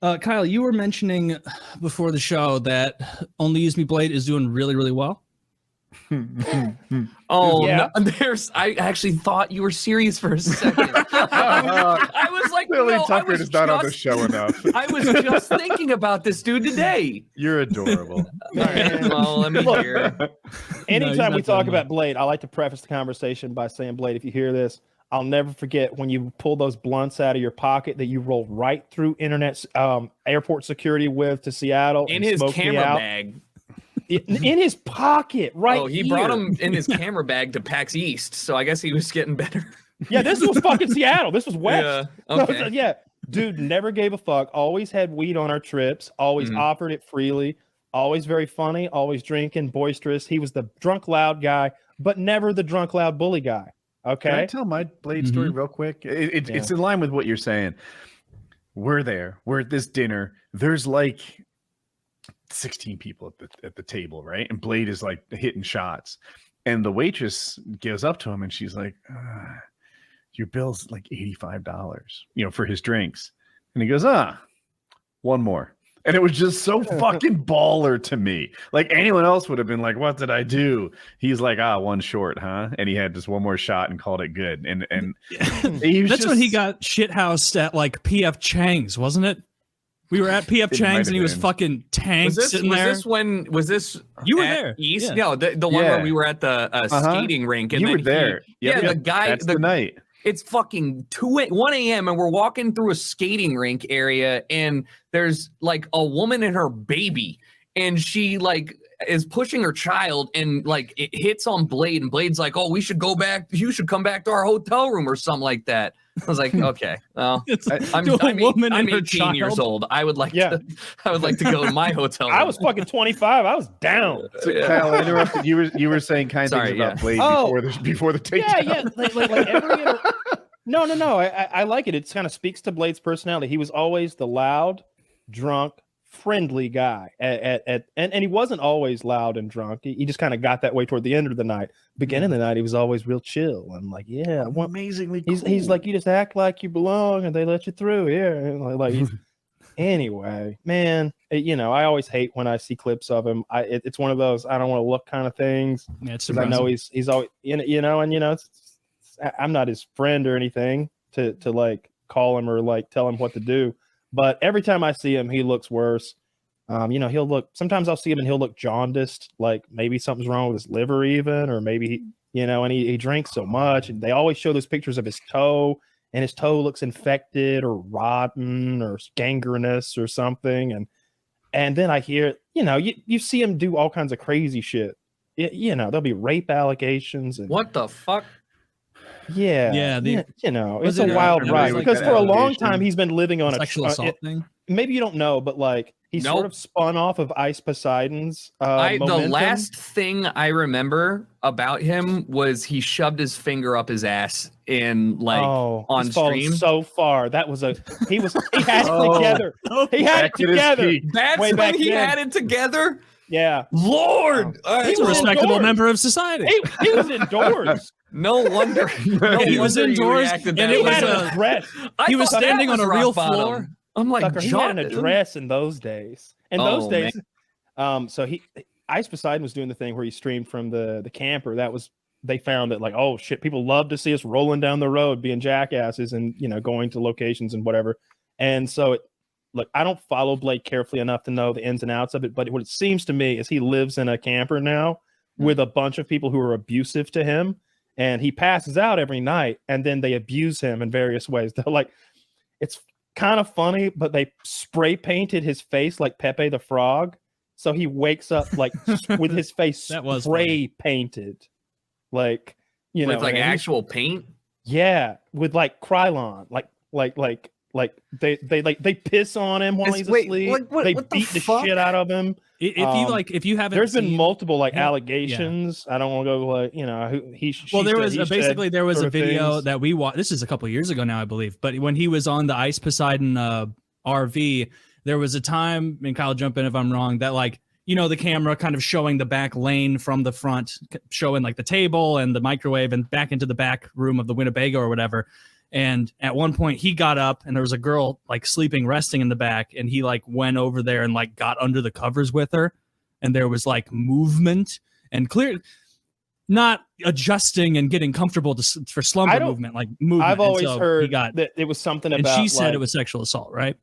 Kyle, you were mentioning before the show that ONLYUSEmeBLADE is doing really, really well. Oh, Yeah. no, I actually thought you were serious for a second. I was like, Billy no, Tucker is not on the show enough. I was just thinking about this dude today. You're adorable. All right, well, let me Look. hear. Anytime we not talk doing about Blade, I like to preface the conversation by saying, Blade, if you hear this, I'll never forget when you pull those blunts out of your pocket that you rolled right through airport security with to Seattle In and his smoked me camera out. bag. In his pocket, right? Oh, he here. brought him in his camera bag to PAX East, so I guess he was getting better. Yeah, this was fucking Seattle. This was West. Yeah, okay. Yeah, dude, never gave a fuck. Always had weed on our trips. Always offered it freely. Always very funny. Always drinking, boisterous. He was the drunk, loud guy, but never the drunk, loud bully guy. Okay. Can I tell my Blade story real quick? It's in line with what you're saying. We're there. We're at this dinner. There's like 16 people at the table, right? And Blade is like hitting shots. And the waitress goes up to him and she's like, your bill's like $85, for his drinks. And he goes, one more. And it was just so fucking baller to me. Like anyone else would have been like, what did I do? He's like, one short, huh? And he had just one more shot and called it good. And he was That's when he got shithoused at like PF Chang's, wasn't it? We were at PF Chang's and he was fucking tanked sitting there. Was this You were at there? East? Yeah. No, the one where we were at the skating rink. And you then were there. The guy. That's the night. It's fucking 1 a.m. and we're walking through a skating rink area and there's like a woman and her baby and she like is pushing her child and like it hits on Blade and Blade's like, oh, we should go back. You should come back to our hotel room or something like that. I was like, okay, well, I'm 18 years old. I would like to go to my hotel room. I was fucking 25. I was down. So, Kyle, I interrupted. You were saying kind things about Blade before the takedown. Yeah. Like every No. I like it. It kind of speaks to Blade's personality. He was always the loud, drunk, friendly guy. And he wasn't always loud and drunk. He just kind of got that way toward the end of the night. Beginning of the night, he was always real chill. I'm like, yeah, amazingly cool. He's like, you just act like you belong and they let you through here. Anyway, man, I always hate when I see clips of him. It's one of those I don't want to look kind of things. Yeah, it's because I know he's always I'm not his friend or anything to like call him or like tell him what to do. But every time I see him, he looks worse. He'll look. Sometimes I'll see him and he'll look jaundiced, like maybe something's wrong with his liver, even, or maybe and he drinks so much. And they always show those pictures of his toe, and his toe looks infected or rotten or gangrenous or something. And then I hear, you see him do all kinds of crazy shit. There'll be rape allegations and what the fuck. Yeah. It's a wild ride because for a long time he's been living on a sexual assault thing. Maybe you don't know, but like he sort of spun off of Ice Poseidon's momentum. The last thing I remember about him was he shoved his finger up his ass in on stream. So far, that was he had it together. He had it together. That's when he had it together. Yeah, Lord, he's a respectable member of society. He was indoors. No wonder. He was indoors, and it was a dress. He was standing on a real floor. I'm like, Tucker, he had an address in those days. So Ice Poseidon was doing the thing where he streamed from the camper. They found that like, oh shit, people love to see us rolling down the road, being jackasses, and going to locations and whatever. And so look, I don't follow Blade carefully enough to know the ins and outs of it, but what it seems to me is he lives in a camper now with a bunch of people who are abusive to him, and he passes out every night, and then they abuse him in various ways. They're like, it's kind of funny, but they spray painted his face like Pepe the Frog, so he wakes up like with his face spray painted, like with like actual paint. Yeah, with like Krylon, like they piss on him while he's asleep. They beat the shit out of him. If you haven't, there's been multiple allegations. Yeah. I don't want to go there was a video that we watched. This is a couple of years ago now, I believe. But when he was on the Ice Poseidon RV, there was a time, and Kyle, jump in if I'm wrong, that the camera kind of showing the back lane from the front, showing like the table and the microwave and back into the back room of the Winnebago or whatever. And at one point he got up and there was a girl like sleeping, resting in the back. And he like went over there and like got under the covers with her. And there was like movement and not adjusting and getting comfortable for slumber movement, like movement. I've always heard that it was something about. And she said it was sexual assault, right?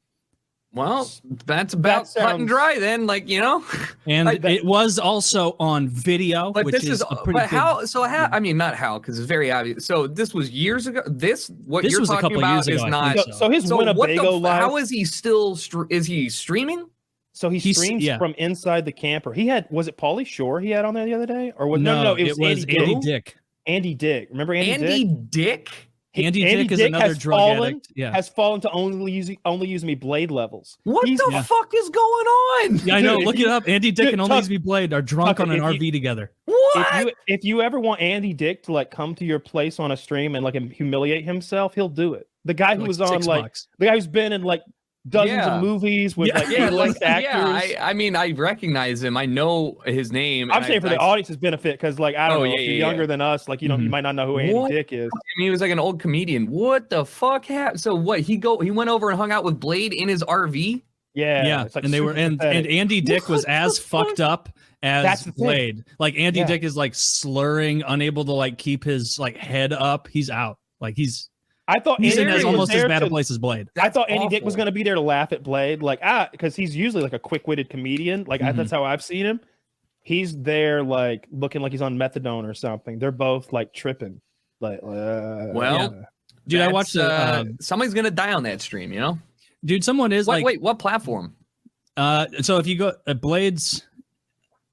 Well, that's about cut and dry then, like, you know. And it was also on video, but which this is a pretty but how? So how? I mean, not how, because it's very obvious. So this was years ago. This you're was talking about is not. So his Winnebago life. How is he still? Is he streaming? So he streams from inside the camper. Was it Pauly Shore he had on there the other day, or was no? It was Andy Dick. Andy Dick. Remember Andy Dick? Andy Dick is another drug addict. Yeah. Has fallen to only use me blade levels. What the fuck is going on? Yeah, I know. Look it up. Andy Dick and Only Use Me Blade are drunk on an RV together. What? If you ever want Andy Dick to like come to your place on a stream and like humiliate himself, he'll do it. The guy who was on like the guy who's been in like dozens of movies with like actors. I mean, I recognize him. I know his name. I'm saying for the audience's benefit, because like I don't know, if you're younger than us, like you might not know who Andy Dick is. I mean, he was like an old comedian. What the fuck happened? So what? He went over and hung out with Blade in his RV. Yeah. Like, and they were and Andy Dick was as fucked up as Blade. Like Andy Dick is like slurring, unable to like keep his like head up. He's out. Like I thought he's in almost as bad a place as Blade. I thought Andy Dick was going to be there to laugh at Blade, like because he's usually like a quick-witted comedian. Like that's how I've seen him. He's there like looking like he's on methadone or something. They're both like tripping. Like, dude, I watched somebody's gonna die on that stream, you know. Dude, someone is wait, what platform? So if you go Blades,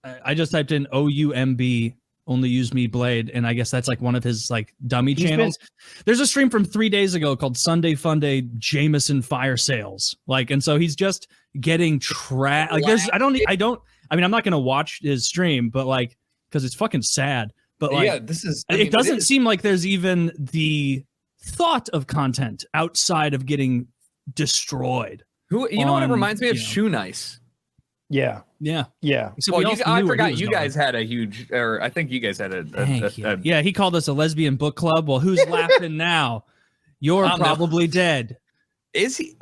I just typed in OUMB. Only Use Me Blade, and I guess that's like one of his like dummy channels. There's a stream from 3 days ago called Sunday Funday Jameson Fire Sales. Like, and so he's just getting like there's I mean I'm not gonna watch his stream, but like because it's fucking sad. But like it doesn't seem like there's even the thought of content outside of getting destroyed. Who you know what it reminds me of? Shoe Nice. Yeah. So I forgot you guys had a huge, or I think you guys had a he called us a lesbian book club. Well, who's laughing now? You're probably dead. Is he?